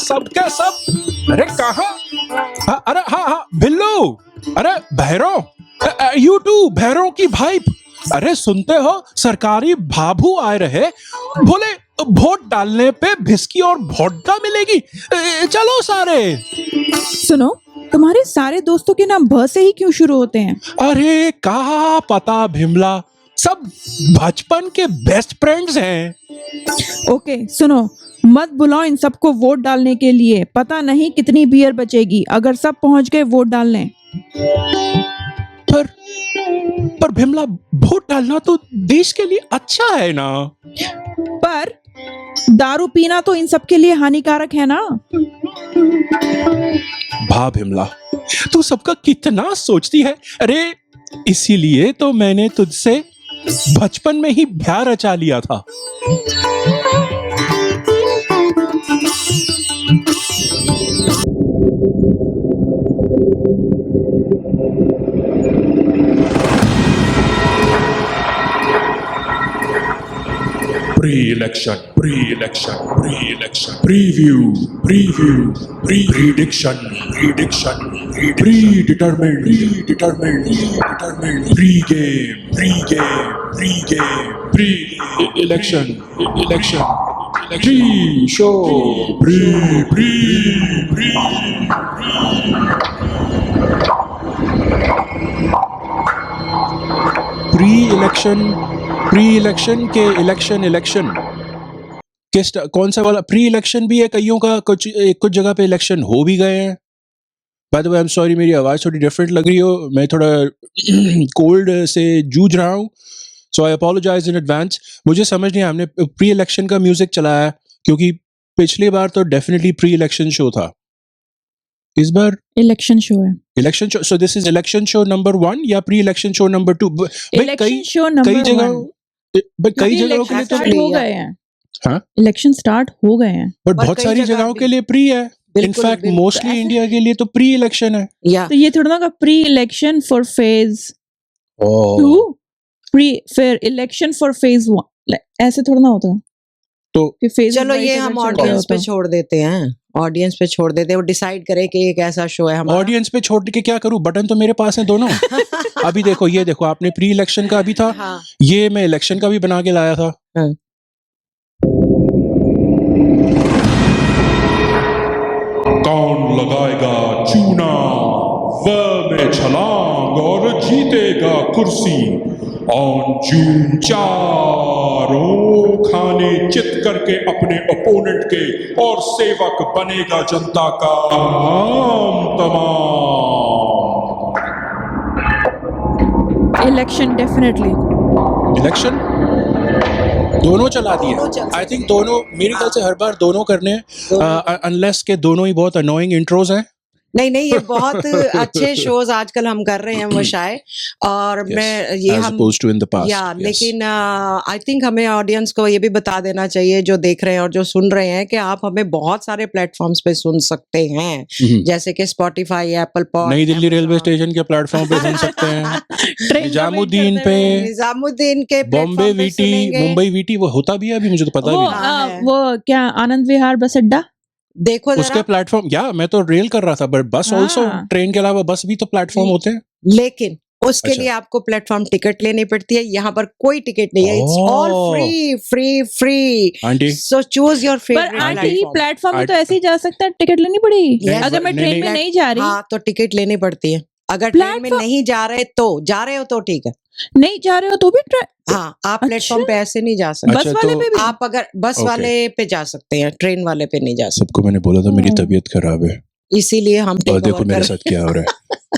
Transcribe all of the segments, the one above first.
सबके सब। अरे कहाँ? अरे हाँ हाँ भिल्लू, अरे भैरव, यू टू भैरव की भाई। अरे सुनते हो, सरकारी भाभू आए रहे, बोले वोट डालने पे भिस्की और वोडका मिलेगी। चलो सारे। सुनो, तुम्हारे सारे दोस्तों के नाम भ से ही क्यों शुरू होते हैं? अरे कहा पता भिमला, सब बचपन के बेस्ट फ्रेंड्स हैं। ओके सुनो, मत बुलाओ इन सबको वोट डालने के लिए। पता नहीं कितनी बियर बचेगी अगर सब पहुंच गए वोट डालने। पर भिमला, वोट डालना तो देश के लिए अच्छा है ना। पर दारू पीना तो इन सब के लिए हानिकारक है ना। भा भिमला, तू सबका कितना सोचती है। अरे इसीलिए तो मैंने तुझसे बचपन में ही ब्याह रचा लिया था। Pre-election, pre-election, pre-election, preview, preview, prediction, prediction, predetermined, predetermined, predetermined, pre-game, pre-game, pre-game, pre-election, election, pre-show, pre-election के इलेक्शन किस कौन सा वाला प्री इलेक्शन भी है। कईयों का कुछ जगह पे इलेक्शन हो भी गए हैं। By the way I am sorry, मेरी आवाज़ थोड़ी डिफरेंट लग रही हो, मैं थोड़ा कोल्ड से जूझ रहा हूँ, सो आई अपोलोजाइज इन एडवांस। मुझे समझ नहीं आया, हमने प्री इलेक्शन का म्यूजिक चलाया क्योंकि पिछली बार तो डेफिनेटली प्री इलेक्शन शो था, इस बार इलेक्शन शो है। Election show, so this is election show number 1 या pre election show number 2? Election show number 1। कई जगहों के लिए तो स्टार्ट हो गए हैं। हाँ, इलेक्शन स्टार्ट हो गए हैं, बट बहुत सारी जगहों के लिए प्री है। इनफैक्ट मोस्टली इंडिया के लिए तो प्री इलेक्शन है। तो ये थोड़ा ना pre election for phase 2, pre फिर इलेक्शन फॉर फेज 1, ऐसे थोड़ा ना होता। तो चलो ये हम ऑडियंस पे छोड़ देते हैं, ऑडियंस पे छोड़ देते हैं, वो डिसाइड करे कि ये कैसा शो है हमारा। ऑडियंस पे छोड़ के क्या करूं, बटन तो मेरे पास है दोनों। अभी देखो, ये देखो, आपने प्री इलेक्शन का भी था, हाँ। ये मैं इलेक्शन का भी बना के लाया था। हाँ। कौन लगाएगा चूना वह में छलांग और जीतेगा कुर्सी। ऑन जून 4 खाने चित करके अपने ओपोनेंट के और सेवक बनेगा जनता का तमाम। इलेक्शन डेफिनेटली, इलेक्शन दोनों चला दिए। आई थिंक दोनों, मेरे ख्याल से हर बार दोनों करने, अनलेस के दोनों ही बहुत अनोइंग इंट्रोज हैं। नहीं ये बहुत अच्छे शोज आजकल हम कर रहे हैं मुशाए, और मैं ये हम लेकिन आई थिंक हमें ऑडियंस को ये भी बता देना चाहिए, जो देख रहे हैं और जो सुन रहे हैं, कि आप हमें बहुत सारे प्लेटफॉर्म्स पे सुन सकते हैं, जैसे कि स्पॉटिफाई, एप्पल पॉड, नई दिल्ली रेलवे स्टेशन के प्लेटफॉर्म पे सुन सकते हैं, निजामुद्दीन पे, निजामुद्दीन के बॉम्बे वीटी, मुंबई वीटी, वो होता भी है अभी, मुझे तो पता भी नहीं। वो क्या आनंद विहार बस अड्डा, देखो उसके प्लेटफॉर्म, या मैं तो रेल कर रहा था, बट बस ऑल्सो, ट्रेन के अलावा बस भी तो प्लेटफॉर्म होते हैं। लेकिन उसके लिए आपको प्लेटफॉर्म टिकट लेनी पड़ती है, यहाँ पर कोई टिकट नहीं है, it's all free. So choose your favourite. पर आंटी प्लेटफॉर्म पे तो ऐसे ही जा सकता है, टिकट लेनी पड़ेगी। अगर मैं ट्रेन में नहीं जा रही, हाँ तो टिकट लेनी पड़ती है। अगर ट्रेन में नहीं जा रहे तो, जा रहे हो तो ठीक है, नहीं जा रहे हो तो भी हाँ, आप प्लेटफॉर्म पे ऐसे नहीं जा सकते। बस वाले पे भी आप अगर बस वाले पे जा सकते हैं, ट्रेन वाले पे नहीं जा सकते। सबको मैंने बोला था मेरी तबीयत खराब है, इसीलिए हम और देखो मेरे साथ क्या हो रहा है।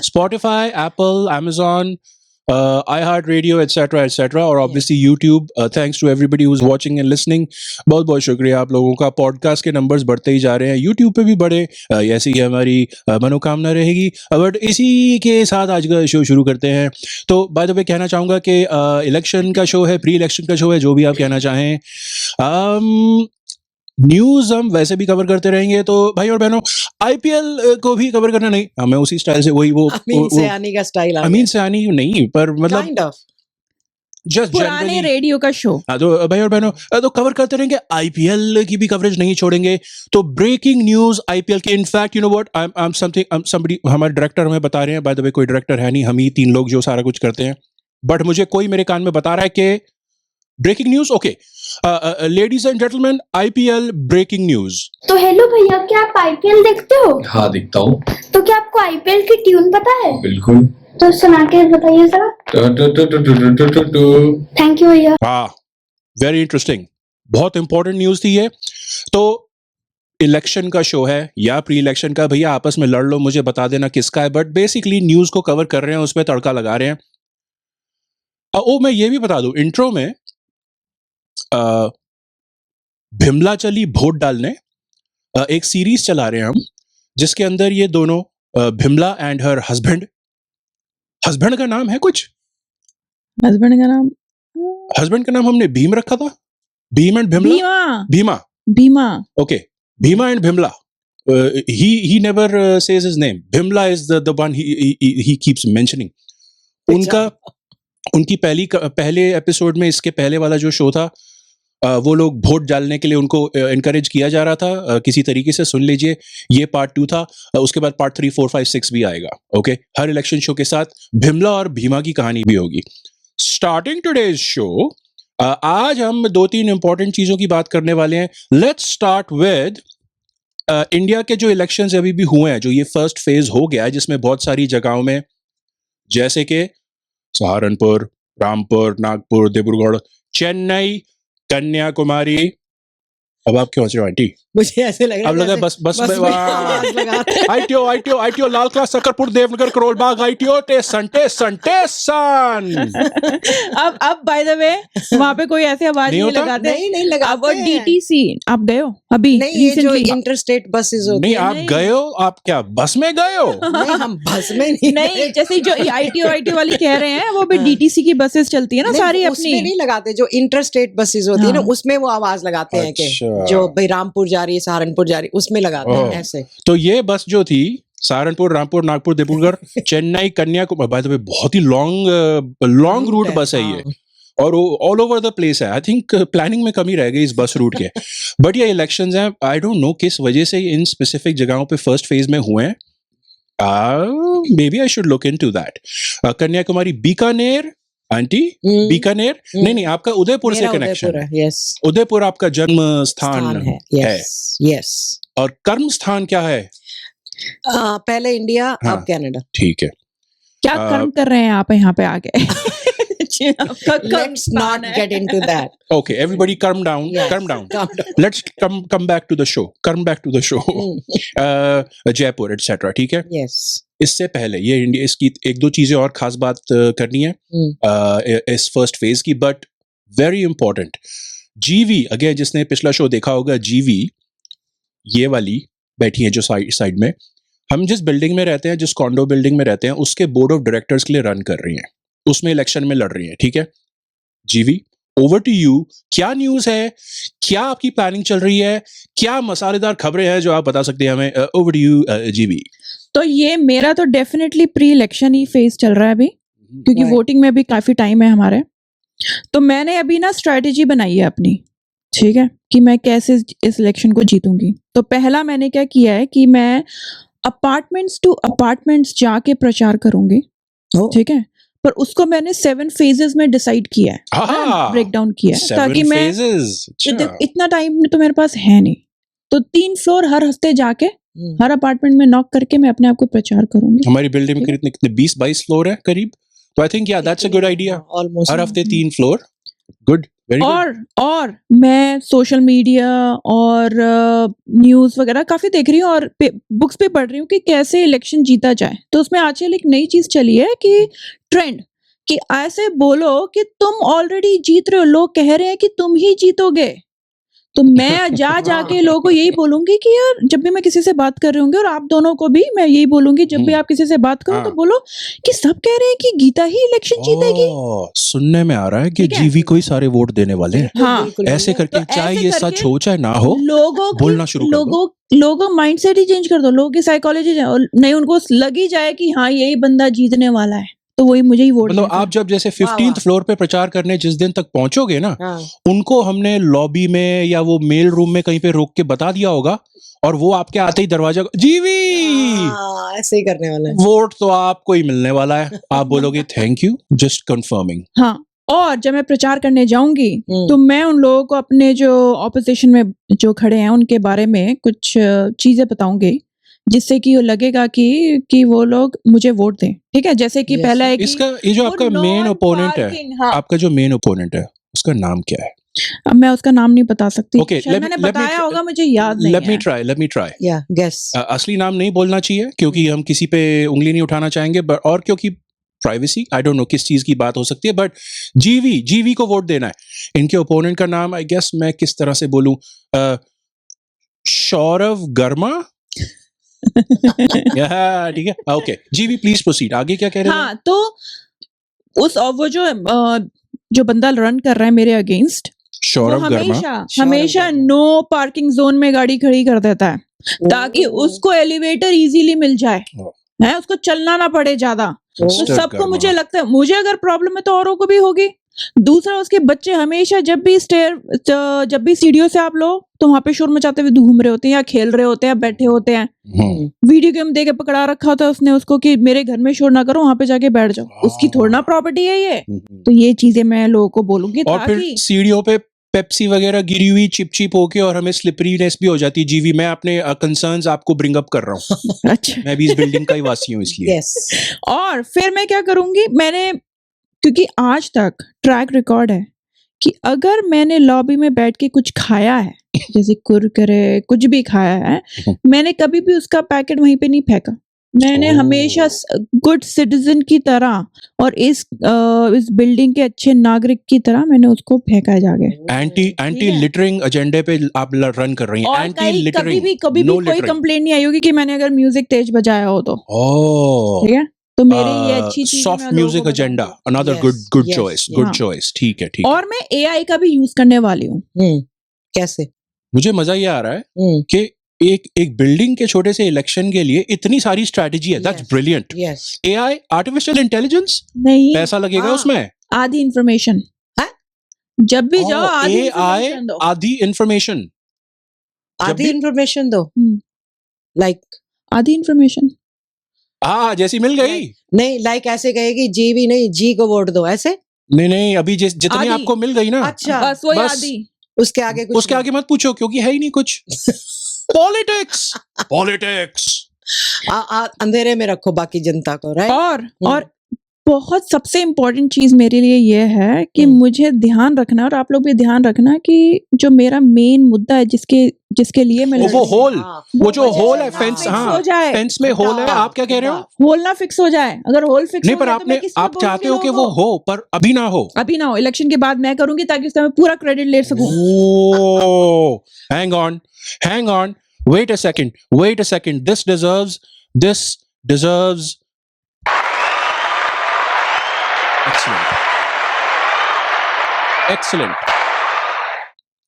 Spotify, Apple, Amazon, iHeartRadio, etc. और obviously YouTube. Thanks to everybody who's watching and listening. बहुत बहुत शुक्रिया आप लोगों का। पॉडकास्ट के नंबर्स बढ़ते ही जा रहे हैं, YouTube पे भी बढ़े, ऐसी ही हमारी मनोकामना रहेगी। बट इसी के साथ आज का शो शुरू करते हैं। तो बाय द वे कहना चाहूँगा कि इलेक्शन का शो है, प्री इलेक्शन का शो है, जो भी आप कहना चाहें। न्यूज हम वैसे भी कवर करते रहेंगे, तो भाई और बहनों, आईपीएल को भी कवर करना नहीं, हमें उसी स्टाइल से, वही वो अमीन सयानी का स्टाइल, अमीन सयानी नहीं, पर मतलब जस्ट पुराने जनरली रेडियो का शो। तो भाई और बहनों तो कवर करते रहेंगे, आईपीएल की भी कवरेज नहीं छोड़ेंगे। तो ब्रेकिंग न्यूज आईपीएल की, in fact you know what, I am something somebody, हमारे डायरेक्टर हमें बता रहे हैं, बाय द वे कोई डायरेक्टर है नहीं, हम ही 3 लोग जो सारा कुछ करते हैं, बट मुझे कोई मेरे कान में बता रहा है कि breaking news. Okay ladies and gentleman, IPL breaking news. तो हेलो भैया, क्या आप आईपीएल देखते हो? हाँ दिखता हूँ। तो क्या आपको आईपीएल की ट्यून पता है? बिल्कुल। तो सुना के बताइए जरा। थैंक यू भैया। हाँ, वेरी इंटरेस्टिंग, बहुत इंपॉर्टेंट न्यूज थी ये। तो इलेक्शन का शो है या प्री इलेक्शन का, भैया आपस में लड़ लो, मुझे बता देना किसका है, बट बेसिकली न्यूज को कवर कर रहे हैं, उसमें तड़का लगा रहे हैं। ओ मैं ये भी बता दूं, इंट्रो में भिमला चली वोट डालने, एक सीरीज चला रहे हैं हम, जिसके अंदर ये दोनों भिमला एंड हर हस्बैंड का नाम है कुछ, हस्बैंड का नाम हमने भीम रखा था, Bheem and Bhimla, Bheema okay, Bheema and Bhimla. he never says his name. Bhimla is the one he keeps mentioning. उनकी पहले एपिसोड में, इसके पहले वाला जो शो था, वो लोग वोट डालने के लिए उनको एनकरेज किया जा रहा था किसी तरीके से। सुन लीजिए, ये पार्ट 2 था, उसके बाद पार्ट 3, 4, 5, 6 भी आएगा। ओके, हर इलेक्शन शो के साथ भिमला और भीमा की कहानी भी होगी। स्टार्टिंग टुडेज शो, आज हम 2-3 इंपॉर्टेंट चीजों की बात करने वाले हैं। लेट्स स्टार्ट विद इंडिया के जो इलेक्शंस अभी भी हुए हैं, जो ये फर्स्ट फेज हो गया है, जिसमें बहुत सारी जगहों में, जैसे कि सहारनपुर, रामपुर, नागपुर, डिब्रूगढ़, चेन्नई, कन्याकुमारी। अब आप क्यों हंस रहे हो आंटी? मुझे ऐसे लग रहा है, अब लगा बस आईटीओ लाल क्लास, सकरपुर, देवनगर, करोलबाग, आईटीओ टेसन। अब बाय द वे वहां पे कोई ऐसी आवाज नहीं लगाते, नहीं लगाते। अब डीटीसी आप गए हो अभी? नहीं, ये जो इंटरस्टेट बसेस होती नहीं, आप गए हो? आप क्या बस में गए हो? नहीं, हम बस में नहीं, जैसे जो आईटीओ वाली कह रहे हैं, वो भी डीटीसी की बसेस चलती है ना सारी अपनी, उसमें नहीं लगाते। जो इंटरस्टेट बसेस होती है ना, उसमें वो आवाज लगाते हैं कि जो भाई रामपुर जा रही है, सहारनपुर जा रही है, उसमें लगाते हैं ऐसे। तो ये बस जो थी, Saharanpur, Rampur, Nagpur, Dibrugarh, Chennai, Kanyakumari, by the way बहुत ही लॉन्ग रूट बस है ये, और ऑल ओवर द प्लेस है। आई थिंक प्लानिंग में कमी रह गई इस बस रूट के। बट ये इलेक्शंस हैं, आई डोंट नो किस वजह से इन स्पेसिफिक जगहों पे फर्स्ट फेज में हुए हैं। May be I should look into that. Kanyakumari, Bikaner, aunty Bikaner, नहीं, आपका उदयपुर से कनेक्शन है। यस, उदयपुर आपका जन्म स्थान है। यस। और कर्म स्थान क्या है? पहले इंडिया, हाँ, अब कनाडा। ठीक है। क्या कर्म कर रहे हैं आप यहाँ पे आके? Let's not get into that. Okay, everybody calm down. Yes, calm down. calm down. Let's come back to the show. Come back to the show. Jaipur etc. ठीक है। Yes. इससे पहले ये इंडिया, इसकी 1-2 चीजें और खास बात करनी है इस फर्स्ट फेज की, बट वेरी इंपॉर्टेंट। जीवी, अगेन जिसने पिछला शो देखा होगा, जीवी ये वाली बैठी है जो साइड में, हम जिस बिल्डिंग में रहते हैं, जिस कॉन्डो बिल्डिंग में रहते हैं, उसके बोर्ड ऑफ डायरेक्टर्स के लिए रन कर रही हैं, उसमें इलेक्शन में लड़ रही हैं। ठीक है जीवी, ओवर टू यू। क्या न्यूज है, क्या आपकी प्लानिंग चल रही है, क्या मसालेदार खबरें हैं जो आप बता सकते हैं हमें? ओवर टू यू जीवी। तो ये मेरा तो डेफिनेटली प्री इलेक्शन ही फेज चल रहा है अभी, क्योंकि वोटिंग में भी काफी टाइम है हमारे। तो मैंने अभी ना स्ट्रेटेजी बनाई है अपनी, ठीक है, कि मैं कैसे इस इलेक्शन को जीतूंगी। तो पहला मैंने क्या किया है कि मैं अपार्टमेंट्स टू अपार्टमेंट्स जाके प्रचार करूंगी, ठीक है, पर उसको मैंने 7 फेजेस में डिसाइड किया है, ब्रेक डाउन किया है, ताकि मैं इतना टाइम तो मेरे पास है नहीं, तो 3 फ्लोर हर हफ्ते जाके हर अपार्टमेंट में नॉक करके मैं अपने आप को प्रचार करूंगी। हमारी बिल्डिंग में कितने 20-22 फ्लोर है करीब, तो आई थिंक या दैट्स अ गुड आइडिया। हर हफ्ते 3 फ्लोर, गुड, वेरी गुड। और मैं सोशल मीडिया और न्यूज वगैरह काफी देख रही हूँ और बुक्स पे पढ़ रही हूँ कि कैसे इलेक्शन जीता जाए। तो उसमें आजकल एक नई चीज चली है कि ट्रेंड, कि ऐसे बोलो कि तुम ऑलरेडी जीत रहे हो, लोग कह रहे हैं कि तुम ही जीतोगे। तो मैं जाके लोगों को यही बोलूंगी कि यार, जब भी मैं किसी से बात कर रही हूँ, और आप दोनों को भी मैं यही बोलूंगी, जब भी आप किसी से बात करो तो बोलो कि सब कह रहे हैं कि गीता ही इलेक्शन जीतेगी। सुनने में आ रहा है कि जीवी को ही सारे वोट देने वाले हैं। हाँ, ऐसे करके, तो चाहे ऐसे ये सच हो चाहे ना हो, लोगों बोलना शुरू कर दो। लोगों माइंडसेट ही चेंज कर दो, लोगों की साइकोलॉजी नहीं, उनको लग ही जाए कि हाँ यही बंदा जीतने वाला है, तो वही मुझे ही वोट मतलब देगा। आप जब जैसे वाह, 15th वाह। फ्लोर पे प्रचार करने जिस दिन तक पहुंचोगे ना, हाँ, उनको हमने लॉबी में या वो मेल रूम में कहीं पे रोक के बता दिया होगा, और वो आपके आते ही दरवाजा जीवी हाँ, ऐसे ही करने वाला है। वोट तो आपको ही मिलने वाला है, आप बोलोगे थैंक यू, जस्ट कंफर्मिंग। हाँ, और जब मैं प्रचार करने जाऊंगी हम्म। तो मैं उन लोगों को अपने जो ऑपोजिशन में जो खड़े हैं उनके बारे में कुछ चीजें बताऊंगी, जिससे कि वो लगेगा कि वो लोग मुझे वोट दें। ठीक है, जैसे कि Yes. पहला है कि इसका ये जो वो आपका मेन ओपोनेंट है, non-parking, हाँ, आपका जो मेन ओपोनेंट है उसका नाम क्या है? अब मैं उसका नाम नहीं बता सकती। Okay, शायद let me- मैंने let me बताया try- होगा, मुझे याद नहीं लेट मी है। ट्राई या गेस। असली नाम नहीं बोलना चाहिए क्योंकि हम किसी पे उंगली नहीं उठाना चाहेंगे, और क्योंकि प्राइवेसी, आई डोंट नो किस चीज की बात हो सकती है, बट जीवी को वोट देना है। इनके ओपोनेंट का नाम आई गेस मैं किस तरह से बोलूं, सौरव गर्मा। ठीक है, ओके जीवी प्लीज प्रोसीड, आगे क्या कह रहे थे? हाँ, तो वो जो बंदा रन कर रहा है मेरे अगेंस्ट, वो सौरव गर्मा। हमेशा गर्मा। नो पार्किंग जोन में गाड़ी खड़ी कर देता है, ताकि उसको एलिवेटर इजीली मिल जाए, है, उसको चलना ना पड़े ज्यादा। तो Mr. सबको गर्मा। मुझे लगता है, मुझे अगर प्रॉब्लम है तो औरों को भी होगी। दूसरा, उसके बच्चे हमेशा जब भी सीढ़ियों से आप लो तो वहां पे शोर मचाते हुए घूम रहे होते हैं, या खेल रहे होते हैं, या बैठे होते हैं। वीडियो गेम दे के पकड़ा रखा होता है उसने उसको कि मेरे घर में शोर ना करो, वहां पे जाके बैठ जाओ। उसकी थोड़ा ना प्रॉपर्टी है ये। तो ये चीजें मैं लोगों को बोलूंगी, और फिर ताकि सीढ़ियों पे पेप्सी वगैरह गिरी हुई चिप होके और हमें स्लिपरीनेस भी हो जाती है। जीवी, मैं अपने कंसर्न्स आपको ब्रिंग अप कर रहा हूँ। अच्छा। मैं भी इस बिल्डिंग का ही वासी हूँ इसलिए। यस। और फिर मैं क्या करूंगी, क्योंकि आज तक ट्रैक रिकॉर्ड है कि अगर मैंने लॉबी में बैठ के कुछ खाया है, जैसे कुरकुरे कुछ भी खाया है, मैंने कभी भी उसका पैकेट वहीं पे नहीं फेंका। मैंने हमेशा गुड सिटीजन की तरह और इस बिल्डिंग के अच्छे नागरिक की तरह मैंने उसको फेंका जाके। एंटी लिटरिंग एजेंडे पे आप रन कर रही हैं। और एंटी लिटरिंग, कभी भी कोई कंप्लेंट नहीं आई होगी कि मैंने अगर म्यूजिक तेज बजाया हो तो। ओह, ठीक है, तो मेरी ये अच्छी चीज soft music agenda, another good Yes, choice, yes. Good हाँ। चॉइस। ठीक है, ठीक है। और मैं एआई का भी यूज करने वाली हूँ। कैसे? मुझे मजा ये आ रहा है कि एक बिल्डिंग के छोटे से इलेक्शन के लिए इतनी सारी स्ट्रेटजी है। That's brilliant. Yes. AI, artificial intelligence, नहीं, पैसा लगेगा हाँ। उसमें। आधी इंफॉर्मेशन। हाँ? जब भी जाओ आधी एआई, इंफॉर्मेशन दो। आधी इंफॉर्मेशन। आधी इंफॉर्मेशन दो। लाइक आधी इंफॉर्मेशन। हाँ, जैसी मिल गई। नहीं, लाइक ऐसे कहेगी जी भी नहीं, जी को वोट दो, ऐसे? नहीं, अभी जितनी आधी। आपको मिल गई ना, अच्छा, बस वही बस। आधी। उसके आगे कुछ उसके आगे मत पूछो क्योंकि है ही नहीं कुछ। पॉलिटिक्स। अंधेरे में रखो बाकी जनता को, राइट? और बहुत सबसे इम्पोर्टेंट चीज मेरे लिए ये है कि मुझे ध्यान रखना, और आप लोग भी ध्यान रखना, कि जो मेरा मेन मुद्दा है जिसके लिए मैं वो होल, वो जो वजह होल से है, ना फेंस, fix हाँ, हो जाए। फेंस में होल है। आप क्या कह रहे हो? होल ना फिक्स हो जाए। अगर होल फिक्स नहीं, हो पर गया तो मैं किस पे आप चाहते हो बोलूंगी कि वो लोगों को? हो, पर अभी ना हो। अभी ना हो, इलेक्शन के बाद मैं करूंगी ताकि उसका मैं पूरा क्रेडिट ले सकूं। Hang on. Wait a second. This deserves. Excellent.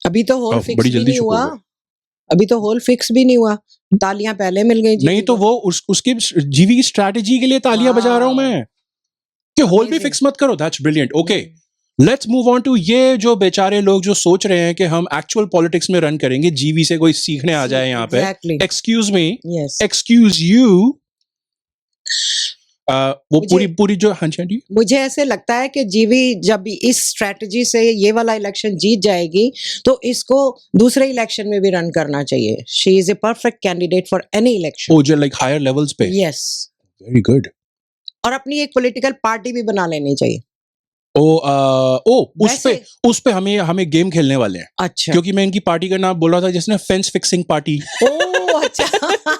अभी तो होल फिक्स बड़ी भी जल्दी नहीं चुप हो हुआ। गए। अभी तो होल फिक्स भी नहीं हुआ। तालियां पहले मिल गई। नहीं तो वो उसकी जीवी की स्ट्रैटेजी के लिए तालियां बजा रहा हूं मैं कि होल भी फिक्स मत करो। That's brilliant. Okay, let's move on to ये जो बेचारे लोग जो सोच रहे हैं कि हम एक्चुअल पॉलिटिक्स में रन करेंगे, जीवी से कोई सीखने आ जाए यहाँ पे। Excuse me, yes, excuse you. वो पूरी जो, हाँ जी, मुझे ऐसे लगता है कि जीवी जब इस स्ट्रेटजी से ये वाला इलेक्शन जीत जाएगी तो इसको दूसरे इलेक्शन में भी रन करना चाहिए। She is a perfect candidate for any election. Oh, जो लाइक हायर लेवल्स पे। Yes, very good. और अपनी एक पॉलिटिकल पार्टी भी बना लेनी चाहिए। उस पे हमें गेम खेलने वाले हैं। अच्छा, क्योंकि मैं इनकी पार्टी का नाम बोल रहा था, जिसने फेंस फिक्सिंग पार्टी। ओह अच्छा।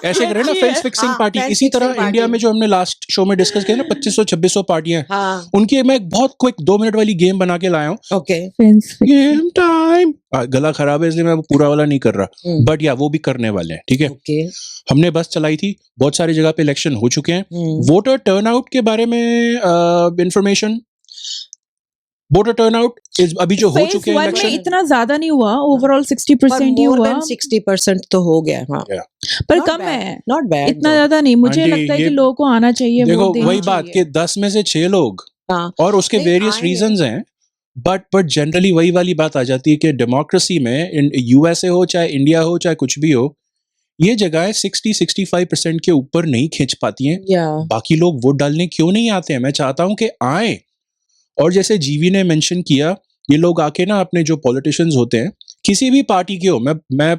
ऐसे करें ना, फेंस फिक्सिंग हाँ, पार्टी। fence इसी तरह fixing इंडिया party। में जो हमने लास्ट शो में डिस्कस किया ना, 2500-2600 पार्टियां, हाँ, उनकी मैं एक बहुत क्विक 2 मिनट वाली गेम बना के लाया हूँ। Okay, game time. गला खराब है इसलिए मैं पूरा वाला नहीं कर रहा, बट या वो भी करने वाले हैं। ठीक है, ओके। हमने बस चलाई थी, बहुत सारी जगह पे इलेक्शन हो चुके हैं। वोटर टर्नआउट के बारे में इंफॉर्मेशन वोटर टर्नआउट इज अभी जो हो फेज चुके हैं 1 में इलेक्शन इतना ज्यादा नहीं हुआ, ओवरऑल 60% ही मोर हुआ, देन 60% तो हो गया, हाँ, पर not कम bad, है, not bad इतना though. ज्यादा नहीं। मुझे आंटी, लगता है ये कि लोगों को आना चाहिए, देखो वोट देना वही बात चाहिए। कि 10 में से 6 लोग हाँ, और उसके नहीं वेरियस आएंगे, रीजंस हैं, बट जनरली वही वाली बात आ जाती है कि डेमोक्रेसी में यूएसए हो चाहे इंडिया हो चाहे कुछ भी हो, ये जगहें 60-65% के ऊपर नहीं खींच पाती हैं। या बाकी लोग वोट डालने क्यों नहीं आते हैं? मैं चाहता हूं कि आए। और जैसे जीवी ने मेंशन किया, ये लोग आके ना अपने जो पॉलिटिशियंस होते हैं, किसी भी पार्टी के हो, मैं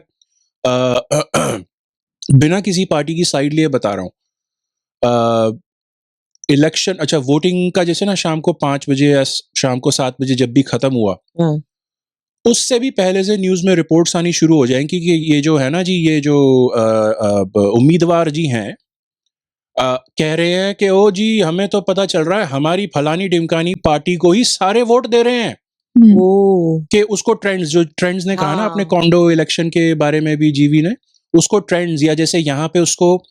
बिना किसी पार्टी की साइड लिए बता रहा हूँ, इलेक्शन, अच्छा वोटिंग का जैसे ना शाम को 5 बजे या शाम को 7 बजे जब भी खत्म हुआ, हाँ, उससे भी पहले से न्यूज में रिपोर्ट्स आनी शुरू हो जाएंगी कि ये जो है ना जी, ये जो उम्मीदवार जी हैं, कह रहे हैं कि ओ जी हमें तो पता चल रहा है हमारी फलानी ढिमकानी पार्टी को ही सारे वोट दे रहे हैं, ओ, कि उसको ट्रेंड्स ने कहा ना अपने हाँ, कॉन्डो इलेक्शन के बारे में भी जीवी ने, उसको ट्रेंड्स, या जैसे यहाँ पे उसको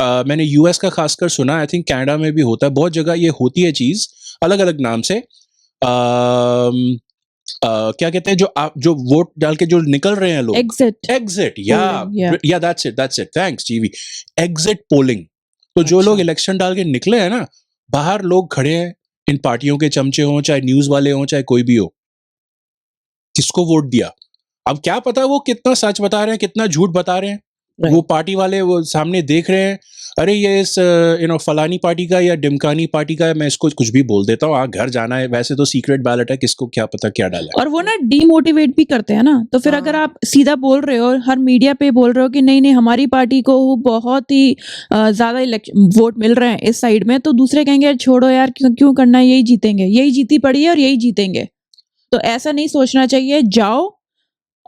मैंने यूएस का खासकर सुना, आई थिंक कनाडा में भी होता है, बहुत जगह ये होती है चीज अलग अलग नाम से, क्या कहते हैं, जो वोट डाल के जो निकल रहे हैं लोग, एग्जिट या दैट्स इट थैंक्स जीवी, एग्जिट पोलिंग। तो जो अच्छा, लोग इलेक्शन डाल के निकले हैं ना, बाहर लोग खड़े हैं, इन पार्टियों के चमचे हों चाहे न्यूज वाले हों चाहे कोई भी हो, किसको वोट दिया। अब क्या पता वो कितना सच बता रहे हैं कितना झूठ बता रहे हैं, वो राइट, पार्टी वाले वो सामने देख रहे हैं, अरे ये इस फलानी पार्टी का या डिमकानी पार्टी का है, मैं इसको कुछ भी बोल देता हूँ, घर जाना है, वैसे तो सीक्रेट बैलेट है, किसको क्या पता क्या डाला है। और वो ना डीमोटिवेट भी करते हैं ना, तो फिर अगर हाँ, आप सीधा बोल रहे हो, हर मीडिया पे बोल रहे हो कि नहीं नहीं हमारी पार्टी को बहुत ही ज्यादा वोट मिल रहे हैं इस साइड में, तो दूसरे कहेंगे यार छोड़ो यार, क्यों करना है, यही जीतेंगे, यही जीती पड़ी है और यही जीतेंगे। तो ऐसा नहीं सोचना चाहिए, जाओ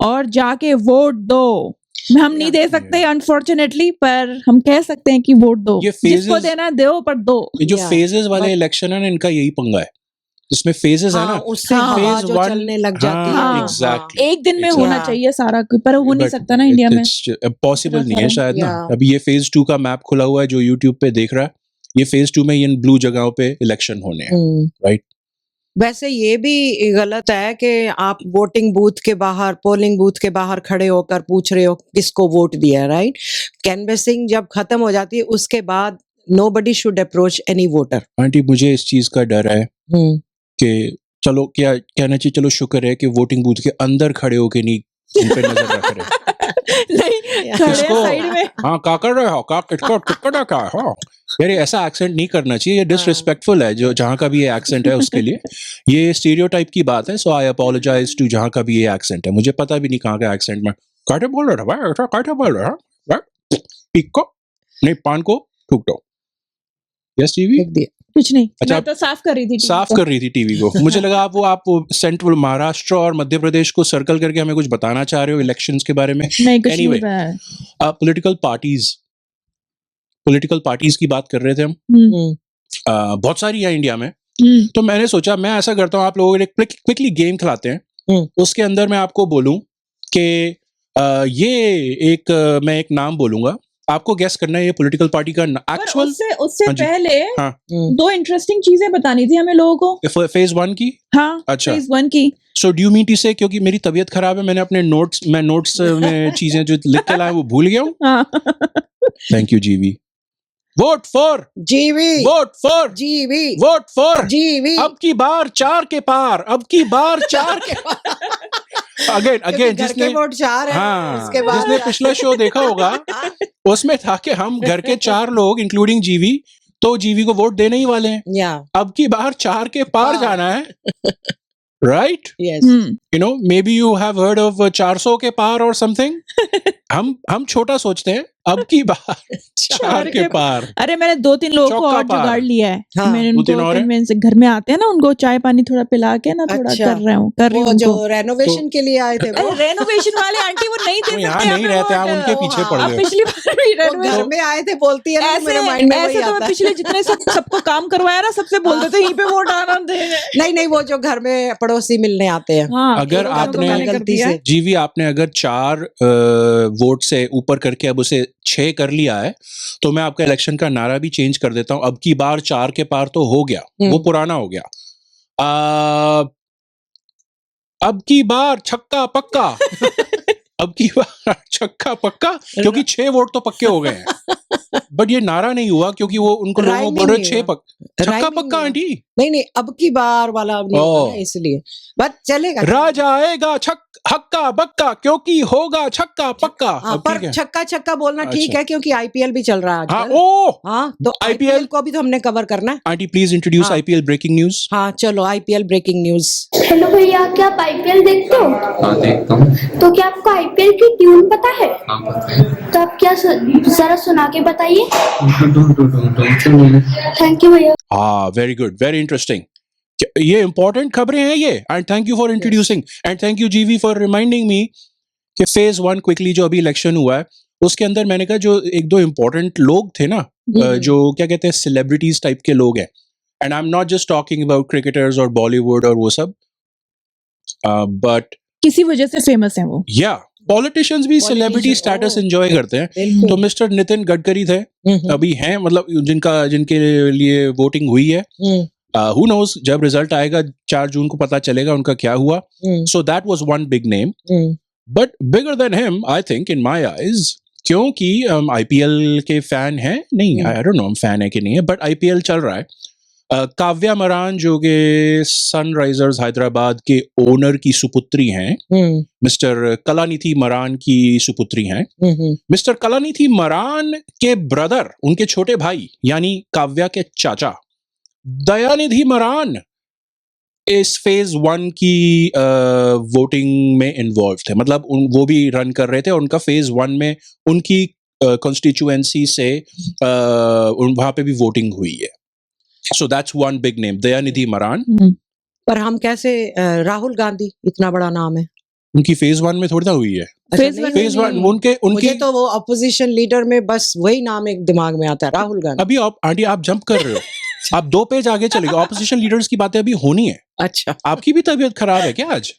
और जाके वोट दो। हम नहीं या दे सकते अनफॉर्चुनेटली, पर हम कह सकते हैं कि वोट दो, ये जिसको फेजेस, देना दो, पर दो। ये जो या फेजेस वाले बट इलेक्शन है ना, इनका यही पंगा है, इसमें फेजेस है हाँ, ना, उससे हाँ हवा फेज जो 1, चलने लग जाती है, हाँ हाँ, हाँ, एग्जैक्टली एक दिन में एग्जैक्टली, होना या चाहिए सारा कुछ, पर हो नहीं बट सकता ना इंडिया में इट्स पॉसिबल इतना नहीं है सारा। शायद ना। या अभी ये फेज 2 का मैप खुला हुआ है जो यूट्यूब पे देख रहा है, ये फेज 2 में इन ब्लू जगहों पे इलेक्शन होने हैं, राइट। वैसे ये भी गलत है कि आप वोटिंग बूथ के बाहर, पोलिंग बूथ के बाहर खड़े होकर पूछ रहे हो किसको वोट दिया, राइट। कैनवेसिंग जब खत्म हो जाती है उसके बाद nobody should approach any voter. Aunty मुझे इस चीज का डर है कि चलो क्या कहना चाहिए, चलो शुक्र है कि वोटिंग बूथ के अंदर खड़े होके नहीं इन पे नजर रख रहे नहीं खड़े किसको, साइड में। हाँ क्या कर रहे हो, क्या किसको किसको क्या है, हाँ यार ये ऐसा एक्सेंट नहीं करना चाहिए, ये डिसरिस्पेक्टफुल है, जो जहाँ का भी ये एक्सेंट है उसके लिए ये स्टीरियोटाइप की बात है, सो आई अपोलोजाइज टू जहाँ का भी ये एक्सेंट है, मुझे पता भी नहीं कहाँ का एक्सेंट में काटे बोल रहे भाई, ऐसा काटे बोल रहे हैं, पीक को नहीं पान को ठूक दो, यस टीवी फेंक दिया। कुछ नहीं, अच्छा, मैं तो साफ कर रही थी टीवी साफ को। कर रही थी टीवी को, मुझे लगा आप सेंट्रल महाराष्ट्र और मध्य प्रदेश को सर्कल करके हमें कुछ बताना चाह रहे हो इलेक्शंस के बारे में। नहीं कुछ Anyway, नहीं बताया। पॉलिटिकल पार्टीज की बात कर रहे थे हम, बहुत सारी है इंडिया में, तो मैंने सोचा मैं ऐसा करता हूँ, आप लोगों के लिए क्विकली गेम खिलाते हैं, उसके अंदर मैं आपको बोलूं कि ये मैं एक नाम बोलूंगा, आपको गेस करना है ये पॉलिटिकल पार्टी का पर एक्चुअल। उससे हाँ जी, पहले हाँ, दो इंटरेस्टिंग चीजें बतानी थी हमें लोगों को। फेज 1 की, हाँ, अच्छा फेज 1 की। So do you mean to say, क्योंकि मेरी तबीयत खराब है, मैंने अपने नोट्स में चीजें जो लिख के लाया वो भूल गया हूँ। हाँ। थैंक यू जीवी। वोट फॉर जीवी, वोट फॉर जीवी, वोट फॉर जीवी। अब की बार 4 के पार, अब की बार 4 के अगेन क्योंकि घर जिसने के वोट 4 है, हाँ उसके बाद जिसने पिछला शो देखा होगा उसमें था कि हम घर के 4 लोग इंक्लूडिंग जीवी, तो जीवी को वोट देने ही वाले हैं, या अब की बार 4 के पार हाँ। जाना है, right. Yes, you know may be you have heard of 400 के पार और समथिंग, हम छोटा सोचते हैं, अब की बार 4 के पार। अरे मैंने 2-3 लोगों को चौका और पार। जुगाड़ लिया है, हाँ, मैंने 2-3 उनको और है? कन्विंस, घर में आते हैं ना उनको चाय पानी थोड़ा पिला के ना थोड़ा अच्छा, कर रही हूँ वो जो उनको। रेनोवेशन के लिए आए थे वो अरे रेनोवेशन वाले आंटी वो नहीं वो दे यहाँ सकते नहीं हमें रहते, आप वोट। उनके पीछे हाँ, पड़ अब गए। पिछली बार भी वो घर रेनोवेशन में आए थे, बोलती है ना, ऐसे मेरे माइंड में वही ऐसे तो आता मैं है। पिछले जितने सबको काम करवाया ना सबसे बोल देते यहीं पे वोट आना देंगे। नहीं नहीं, वो जो घर में पड़ोसी मिलने आते हैं, हाँ, अगर एक बार को आपने- मैंने कर गलती दिया। से जीवी आपने अगर 4 वोट से ऊपर करके अब उसे 6 कर लिया है, तो मैं आपका इलेक्शन का नारा भी चेंज कर देता हूं, अब की बार 4 के पार तो हो गया, वो पुराना हो गया। अब की बार छक्का पक्का अब की बार छक्का पक्का, क्योंकि 6 वोट तो पक्के हो गए हैं। बट ये नारा नहीं हुआ क्योंकि वो उनको लोगों को बोल रहे 6 छक्का पक्का आंटी। नहीं अब की बार वाला अब नहीं हुआ ना, इसलिए बट चलेगा। राजा आएगा हक्का बक्का क्योंकि होगा छक्का पक्का। हाँ, पर छक्का छक्का बोलना ठीक है क्योंकि आईपीएल भी चल रहा है आजकल। हाँ, तो आईपीएल को भी तो हमने कवर करना है। Aunty please introduce IPL breaking news. हाँ चलो, आईपीएल ब्रेकिंग न्यूज। हेलो भैया, क्या आप आईपीएल देखते हो? हाँ देखता हूँ। तो क्या आपको आईपीएल की ट्यून पता है? हाँ पता है। तो आप क्या जरा सुना के बताइए। थैंक यू भैया। हाँ वेरी गुड, वेरी इंटरेस्टिंग। ये इंपॉर्टेंट खबरें हैं ये, and thank you for introducing, and thank you जीवी फॉर रिमाइंडिंग मी कि फेज 1 क्विकली जो अभी इलेक्शन हुआ है उसके अंदर मैंने कहा जो एक दो इम्पोर्टेंट लोग थे ना, जो क्या कहते हैं सेलिब्रिटीज टाइप के लोग हैं, and I am not just talking about cricketers और बॉलीवुड और वो सब, बट किसी वजह से फेमस है वो। या पॉलिटिशियंस भी सेलिब्रिटी स्टेटस एंजॉय करते हैं। तो मिस्टर नितिन गडकरी थे, अभी हैं, मतलब जिनके लिए वोटिंग हुई है। Who knows, जब रिजल्ट आएगा 4 जून को पता चलेगा उनका क्या हुआ। So that was one big name, but bigger than him, I think in my eyes, क्योंकि IPL के फैन हैं, नहीं I don't know फैन है कि नहीं है, but IPL चल रहा है। काव्या मरान जो कि सनराइजर्स हैदराबाद के ओनर की सुपुत्री हैं, मिस्टर कलानिधि मरान की सुपुत्री हैं। मिस्टर कलानिधि मरान के ब्रदर, उनके छोटे भाई यानी काव्या के चाचा दयानिधि मरान इस फेज 1 की वोटिंग में इन्वॉल्व थे, मतलब वो भी रन कर रहे थे और उनका फेज 1 में उनकी कॉन्स्टिट्यूएंसी से वहां पे भी वोटिंग हुई है। So that's one big name, Dayanidhi Maran. पर हम कैसे, राहुल गांधी इतना बड़ा नाम है, उनकी फेज 1 में थोड़ी ना हुई है। फेज 1 उनके मुझे तो वो अपोजिशन लीडर में बस वही नाम एक दिमाग में आता है, राहुल गांधी। अभी आंटी आप जंप कर रहे हो, आप 2 पेज आगे चले गए। ऑपोजिशन लीडर्स की बातें अभी होनी है। अच्छा, आपकी भी तबीयत खराब है क्या आज?